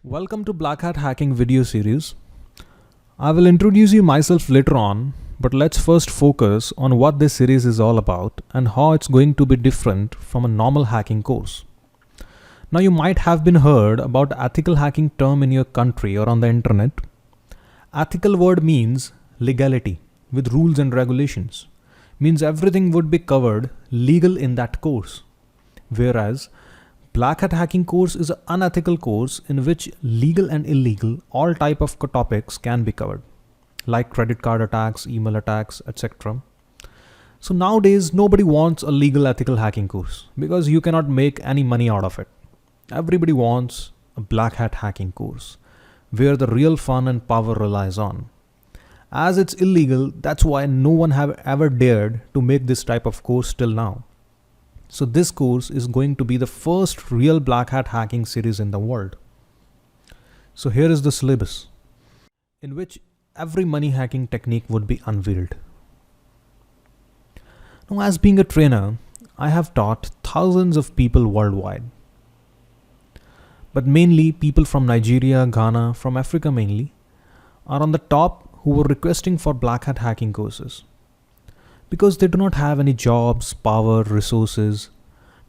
Welcome to Black Hat Hacking video series. I will introduce you myself later on, but let's first focus on what this series is all about and how it's going to be different from a normal hacking course. Now you might have been heard about ethical hacking term in your country or on the internet. Ethical word means legality with rules and regulations. Means everything would be covered legal in that course. Whereas Black Hat Hacking course is an unethical course in which legal and illegal all type of topics can be covered, like credit card attacks, email attacks, etc. So nowadays nobody wants a legal ethical hacking course because you cannot make any money out of it. Everybody wants a Black Hat Hacking course where the real fun and power relies on. As it's illegal, that's why no one have ever dared to make this type of course till now. So this course is going to be the first real Black Hat Hacking series in the world. So here is the syllabus, in which every money hacking technique would be unveiled. Now, as being a trainer, I have taught thousands of people worldwide. But mainly people from Nigeria, Ghana, from Africa mainly, are on the top who were requesting for Black Hat Hacking courses. Because they do not have any jobs, power, resources.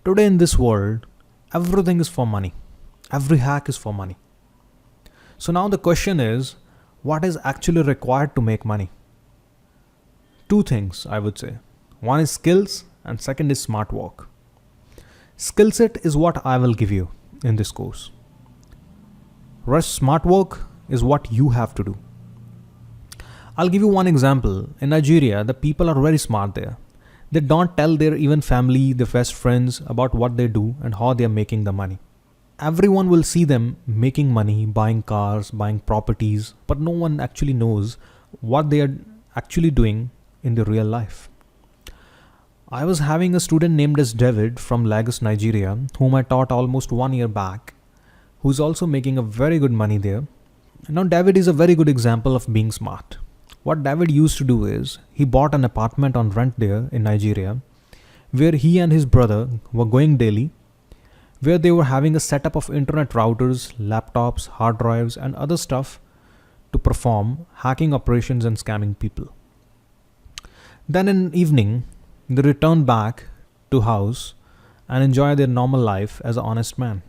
Today in this world, everything is for money. Every hack is for money. So now the question is, what is actually required to make money? Two things, I would say. One is skills and second is smart work. Skill set is what I will give you in this course. Rest smart work is what you have to do. I'll give you one example. In Nigeria, the people are very smart there. They don't tell their even family, their best friends about what they do and how they are making the money. Everyone will see them making money, buying cars, buying properties, but no one actually knows what they are actually doing in their real life. I was having a student named as David from Lagos, Nigeria, whom I taught almost 1 year back, who's also making a very good money there. Now David is a very good example of being smart. What David used to do is, he bought an apartment on rent there in Nigeria, where he and his brother were going daily, where they were having a setup of internet routers, laptops, hard drives and other stuff to perform hacking operations and scamming people. Then in the evening, they return back to house and enjoy their normal life as an honest man.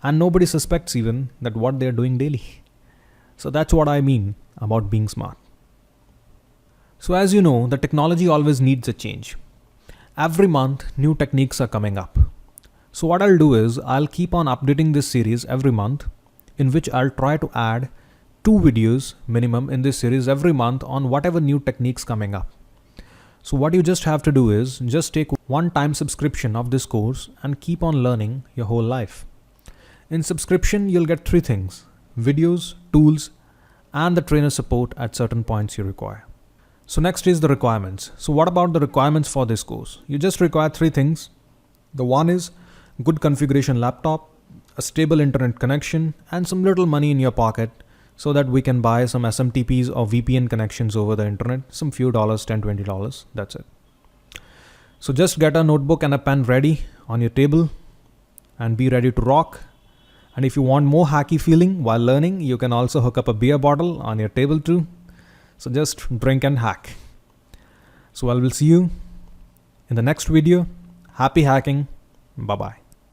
And nobody suspects even that what they are doing daily. So that's what I mean about being smart. So as you know, the technology always needs a change. Every month, new techniques are coming up. So what I'll do is, I'll keep on updating this series every month, in which I'll try to add 2 videos minimum in this series every month on whatever new techniques coming up. So what you just have to do is, just take one-time subscription of this course and keep on learning your whole life. In subscription, you'll get 3 things: videos, tools, and the trainer support at certain points you require. So next is the requirements. So what about the requirements for this course? You just require 3 things. The one is good configuration laptop, a stable internet connection, and some little money in your pocket so that we can buy some SMTPs or VPN connections over the internet, some few dollars, $10, $20, that's it. So just get a notebook and a pen ready on your table and be ready to rock. And if you want more hacky feeling while learning, you can also hook up a beer bottle on your table too. So just drink and hack. So I will see you in the next video. Happy hacking. Bye-bye.